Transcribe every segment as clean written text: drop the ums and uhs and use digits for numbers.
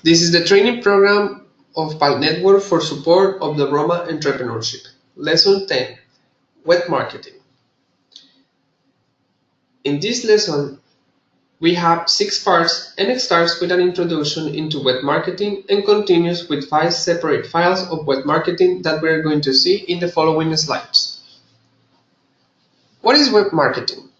This is the training program of PAL Network for support of the Roma entrepreneurship. Lesson 10, Web Marketing. In this lesson, we have 6 parts and it starts with an introduction into web marketing and continues with 5 separate files of web marketing that we are going to see in the following slides. What is web marketing?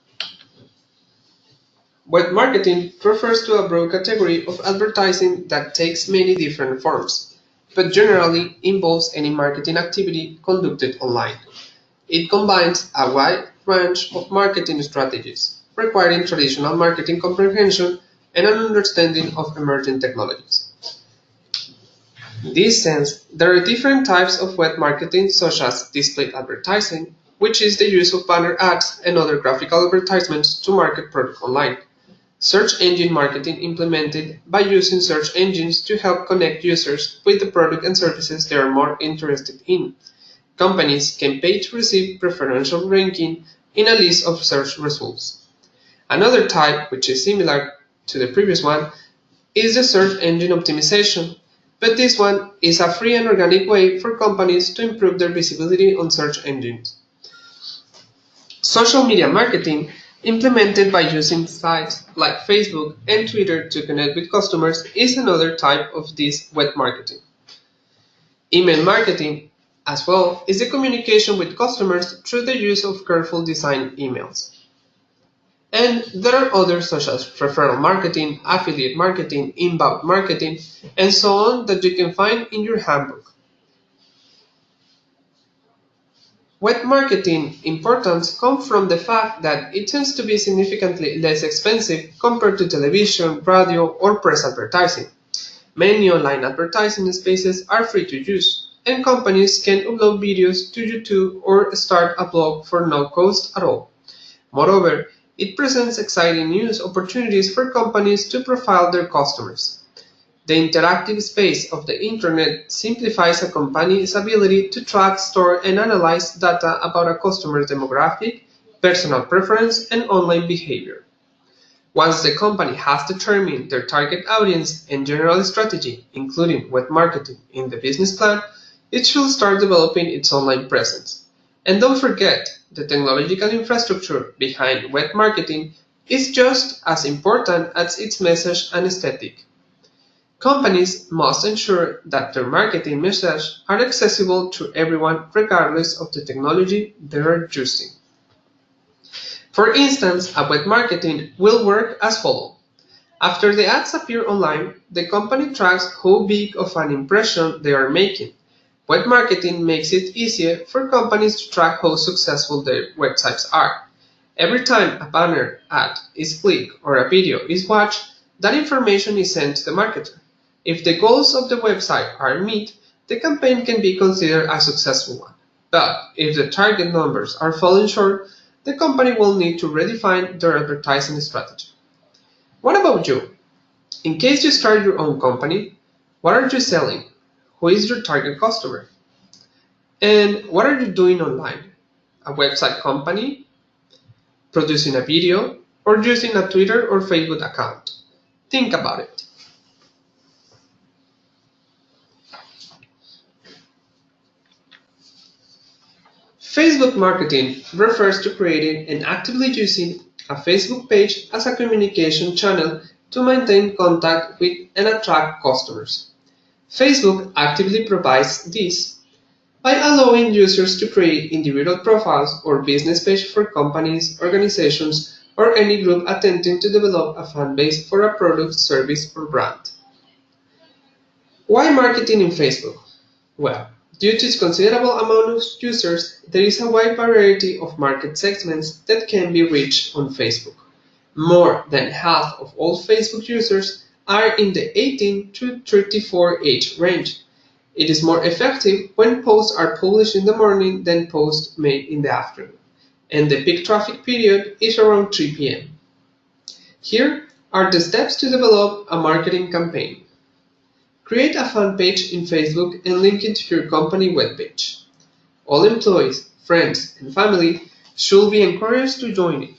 Web marketing refers to a broad category of advertising that takes many different forms, but generally involves any marketing activity conducted online. It combines a wide range of marketing strategies, requiring traditional marketing comprehension and an understanding of emerging technologies. In this sense, there are different types of web marketing such as display advertising, which is the use of banner ads and other graphical advertisements to market product online. Search engine marketing implemented by using search engines to help connect users with the product and services they are more interested in. Companies can pay to receive preferential ranking in a list of search results. Another type, which is similar to the previous one, is the search engine optimization, but this one is a free and organic way for companies to improve their visibility on search engines. Social media marketing, implemented by using sites like Facebook and Twitter to connect with customers, is another type of this web marketing. Email marketing, as well, is the communication with customers through the use of carefully designed emails. And there are others such as referral marketing, affiliate marketing, inbound marketing, and so on that you can find in your handbook. Web marketing importance comes from the fact that it tends to be significantly less expensive compared to television, radio, or press advertising. Many online advertising spaces are free to use, and companies can upload videos to YouTube or start a blog for no cost at all. Moreover, it presents exciting news opportunities for companies to profile their customers. The interactive space of the Internet simplifies a company's ability to track, store, and analyze data about a customer's demographic, personal preference, and online behavior. Once the company has determined their target audience and general strategy, including web marketing, in the business plan, it should start developing its online presence. And don't forget, the technological infrastructure behind web marketing is just as important as its message and aesthetic. Companies must ensure that their marketing messages are accessible to everyone regardless of the technology they are using. For instance, a web marketing will work as follows. After the ads appear online, the company tracks how big of an impression they are making. Web marketing makes it easier for companies to track how successful their websites are. Every time a banner ad is clicked or a video is watched, that information is sent to the marketer. If the goals of the website are met, the campaign can be considered a successful one. But if the target numbers are falling short, the company will need to redefine their advertising strategy. What about you? In case you start your own company, what are you selling? Who is your target customer? And what are you doing online? A website company? Producing a video? Or using a Twitter or Facebook account? Think about it. Facebook marketing refers to creating and actively using a Facebook page as a communication channel to maintain contact with and attract customers. Facebook actively provides this by allowing users to create individual profiles or business pages for companies, organizations, or any group attempting to develop a fan base for a product, service, or brand. Why marketing in Facebook? Well, due to its considerable amount of users, there is a wide variety of market segments that can be reached on Facebook. More than half of all Facebook users are in the 18 to 34 age range. It is more effective when posts are published in the morning than posts made in the afternoon, and the peak traffic period is around 3 p.m. Here are the steps to develop a marketing campaign. Create a fan page in Facebook and link it to your company webpage. All employees, friends, and family should be encouraged to join it.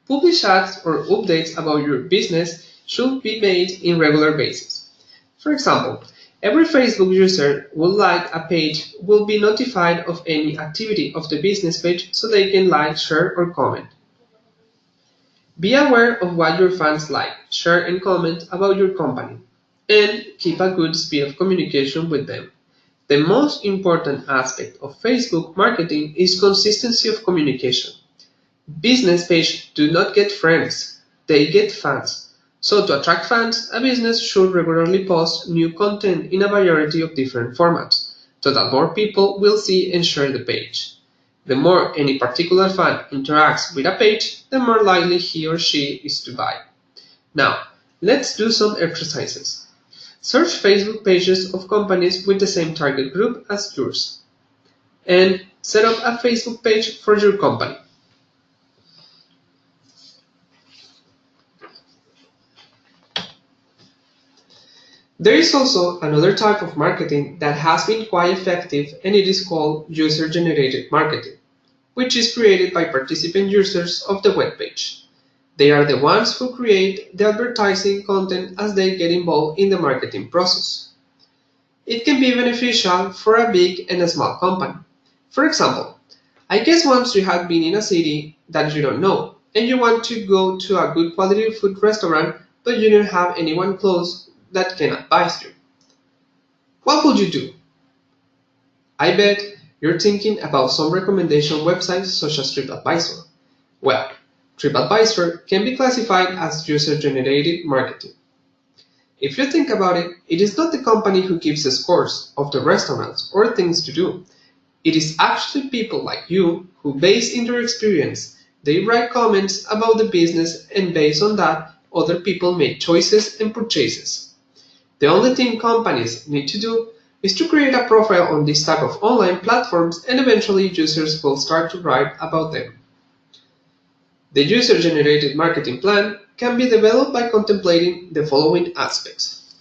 Publish ads or updates about your business should be made in regular basis. For example, every Facebook user who like a page will be notified of any activity of the business page so they can like, share, or comment. Be aware of what your fans like, share, and comment about your company, and keep a good speed of communication with them. The most important aspect of Facebook marketing is consistency of communication. Business pages do not get friends, they get fans. So to attract fans, a business should regularly post new content in a variety of different formats, so that more people will see and share the page. The more any particular fan interacts with a page, the more likely he or she is to buy. Now, let's do some exercises. Search Facebook pages of companies with the same target group as yours, and set up a Facebook page for your company. There is also another type of marketing that has been quite effective, and it is called user-generated marketing, which is created by participant users of the web page. They are the ones who create the advertising content as they get involved in the marketing process. It can be beneficial for a big and a small company. For example, I guess once you have been in a city that you don't know, and you want to go to a good quality food restaurant, but you don't have anyone close that can advise you. What would you do? I bet you're thinking about some recommendation websites such as TripAdvisor. Well, TripAdvisor can be classified as user-generated marketing. If you think about it, it is not the company who gives the scores of the restaurants or things to do. It is actually people like you who, based in their experience, they write comments about the business, and based on that, other people make choices and purchases. The only thing companies need to do is to create a profile on this type of online platforms, and eventually users will start to write about them. The user-generated marketing plan can be developed by contemplating the following aspects.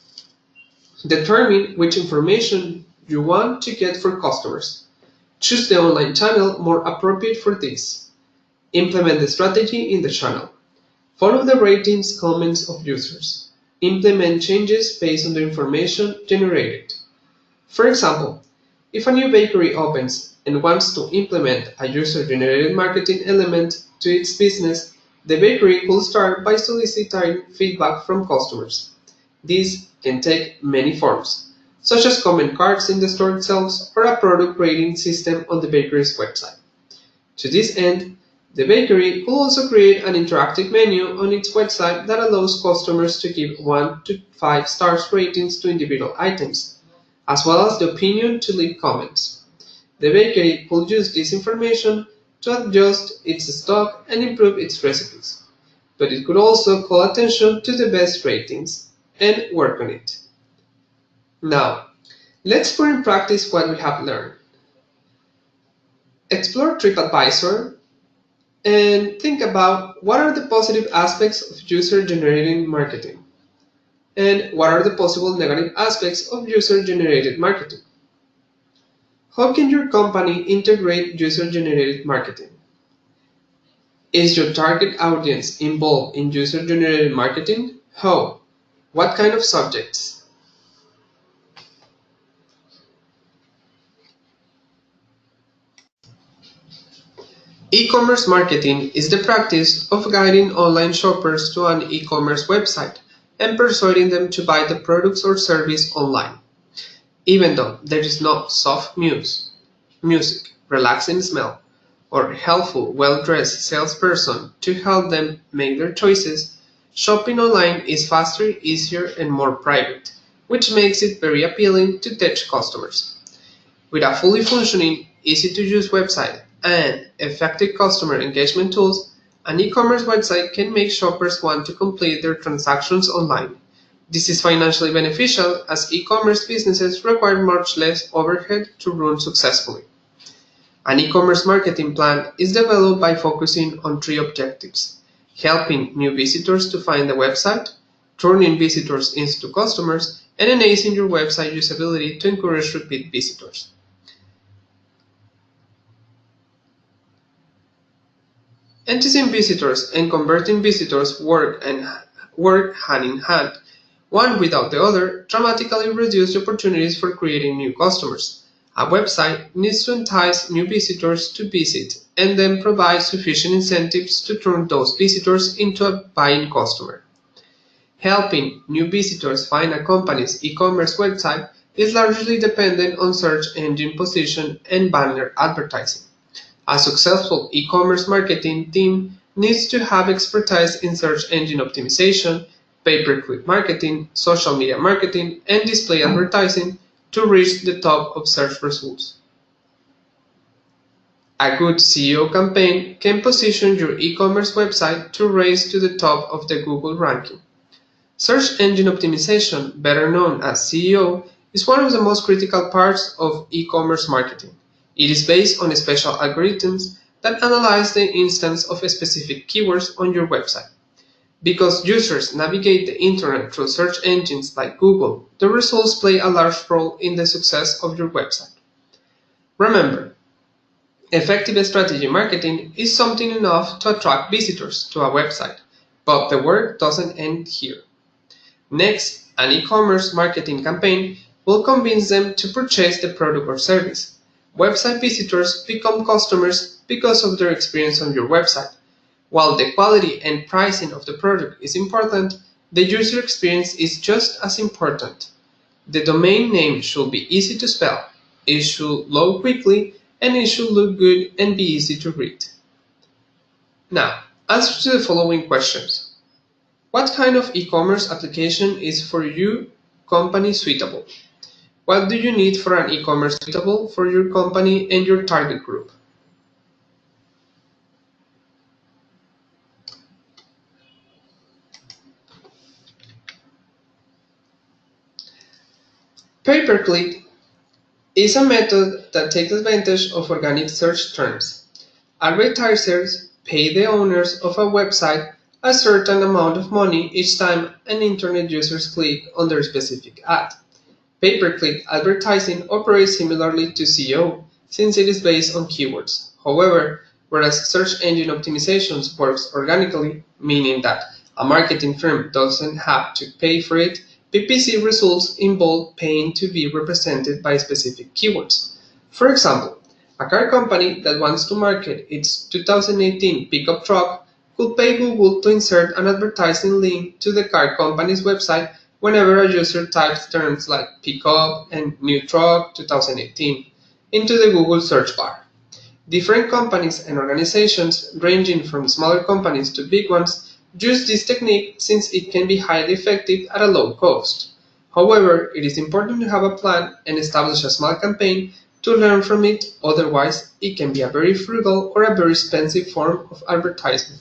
Determine which information you want to get for customers. Choose the online channel more appropriate for this. Implement the strategy in the channel. Follow the ratings, comments of users. Implement changes based on the information generated. For example, if a new bakery opens and wants to implement a user-generated marketing element to its business, the bakery will start by soliciting feedback from customers. This can take many forms, such as comment cards in the store itself or a product rating system on the bakery's website. To this end, the bakery could also create an interactive menu on its website that allows customers to give 1 to 5 stars ratings to individual items, as well as the opinion to leave comments. The bakery could use this information to adjust its stock and improve its recipes, but it could also call attention to the best ratings and work on it. Now, let's put in practice what we have learned. Explore TripAdvisor and think about what are the positive aspects of user-generated marketing, and what are the possible negative aspects of user-generated marketing. How can your company integrate user-generated marketing? Is your target audience involved in user-generated marketing? How? What kind of subjects? E-commerce marketing is the practice of guiding online shoppers to an e-commerce website and persuading them to buy the products or service online. Even though there is no soft music, relaxing smell, or helpful, well-dressed salesperson to help them make their choices, shopping online is faster, easier, and more private, which makes it very appealing to tech customers. With a fully functioning, easy-to-use website and effective customer engagement tools, an e-commerce website can make shoppers want to complete their transactions online. This is financially beneficial as e-commerce businesses require much less overhead to run successfully. An e-commerce marketing plan is developed by focusing on 3 objectives: helping new visitors to find the website, turning visitors into customers, and enhancing your website usability to encourage repeat visitors. Enticing visitors and converting visitors work hand in hand. One without the other dramatically reduces the opportunities for creating new customers. A website needs to entice new visitors to visit and then provide sufficient incentives to turn those visitors into a buying customer. Helping new visitors find a company's e-commerce website is largely dependent on search engine position and banner advertising. A successful e-commerce marketing team needs to have expertise in search engine optimization, pay-per-click marketing, social media marketing, and display advertising to reach the top of search results. A good SEO campaign can position your e-commerce website to raise to the top of the Google ranking. Search engine optimization, better known as SEO, is one of the most critical parts of e-commerce marketing. It is based on special algorithms that analyze the instance of specific keywords on your website. Because users navigate the internet through search engines like Google, the results play a large role in the success of your website. Remember, effective strategy marketing is something enough to attract visitors to a website, but the work doesn't end here. Next, an e-commerce marketing campaign will convince them to purchase the product or service. Website visitors become customers because of their experience on your website. While the quality and pricing of the product is important, the user experience is just as important. The domain name should be easy to spell, it should load quickly, and it should look good and be easy to read. Now, answer to the following questions. What kind of e-commerce application is for your company suitable? What do you need for an e-commerce suitable for your company and your target group? Pay-per-click is a method that takes advantage of organic search terms. Advertisers pay the owners of a website a certain amount of money each time an internet user clicks on their specific ad. Pay-per-click advertising operates similarly to SEO, since it is based on keywords. However, whereas search engine optimization works organically, meaning that a marketing firm doesn't have to pay for it, PPC results involve paying to be represented by specific keywords. For example, a car company that wants to market its 2018 pickup truck could pay Google to insert an advertising link to the car company's website whenever a user types terms like pickup and new truck 2018 into the Google search bar. Different companies and organizations, ranging from smaller companies to big ones, use this technique since it can be highly effective at a low cost. However, it is important to have a plan and establish a small campaign to learn from it, otherwise it can be a very frugal or a very expensive form of advertisement.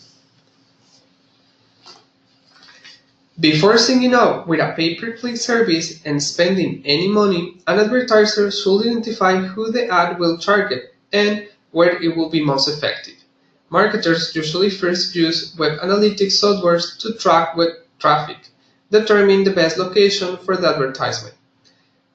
Before signing up with a pay-per-click service and spending any money, an advertiser should identify who the ad will target and where it will be most effective. Marketers usually first use web analytics softwares to track web traffic, determine the best location for the advertisement.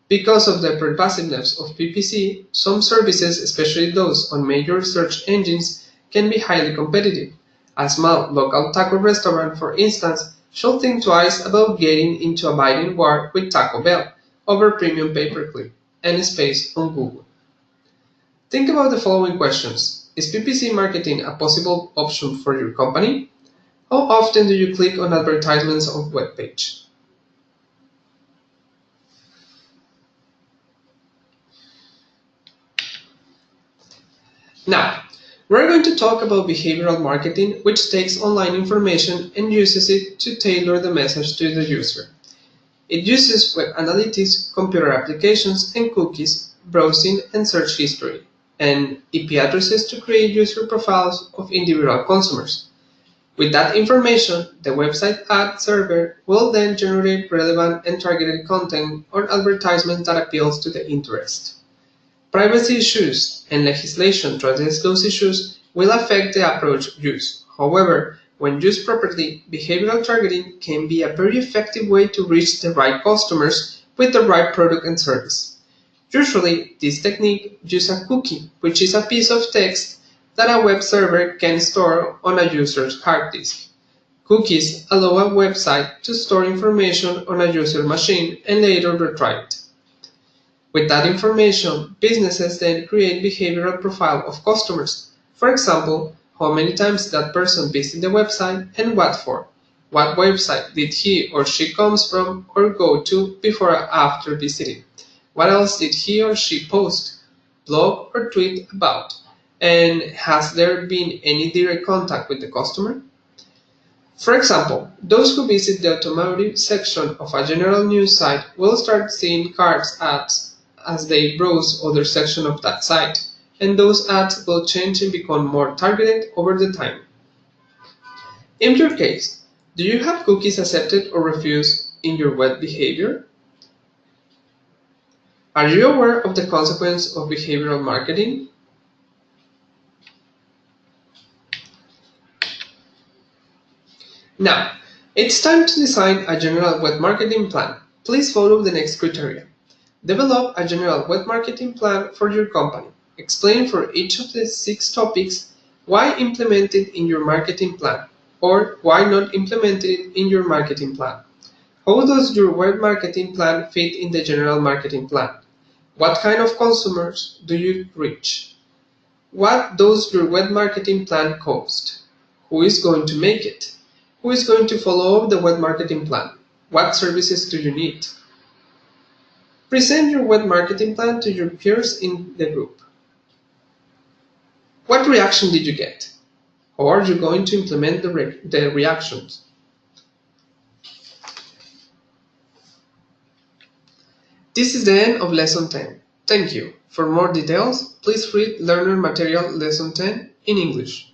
Because of the pervasiveness of PPC, some services, especially those on major search engines, can be highly competitive. A small local taco restaurant, for instance, should think twice about getting into a bidding war with Taco Bell over premium pay-per-click and space on Google. Think about the following questions. Is PPC marketing a possible option for your company? How often do you click on advertisements on web page? Now, we're going to talk about behavioral marketing, which takes online information and uses it to tailor the message to the user. It uses web analytics, computer applications, and cookies, browsing and search history, and IP addresses to create user profiles of individual consumers. With that information, the website ad server will then generate relevant and targeted content or advertisements that appeals to the interest. Privacy issues and legislation to address those issues will affect the approach used. However, when used properly, behavioral targeting can be a very effective way to reach the right customers with the right product and service. Usually, this technique uses a cookie, which is a piece of text that a web server can store on a user's hard disk. Cookies allow a website to store information on a user machine and later retrieve it. With that information, businesses then create behavioral profile of customers. For example, how many times that person visited the website and what for. What website did he or she comes from or go to before or after visiting? What else did he or she post, blog or tweet about? And has there been any direct contact with the customer? For example, those who visit the automotive section of a general news site will start seeing cars ads as they browse other sections of that site, and those ads will change and become more targeted over the time. In your case, do you have cookies accepted or refused in your web behavior? Are you aware of the consequence of behavioral marketing? Now, it's time to design a general web marketing plan. Please follow the next criteria. Develop a general web marketing plan for your company. Explain for each of the 6 topics why implement it in your marketing plan or why not implement it in your marketing plan. How does your web marketing plan fit in the general marketing plan? What kind of consumers do you reach? What does your web marketing plan cost? Who is going to make it? Who is going to follow the web marketing plan? What services do you need? Present your web marketing plan to your peers in the group. What reaction did you get? How are you going to implement the reactions? This is the end of Lesson 10. Thank you. For more details, please read Learner Material Lesson 10 in English.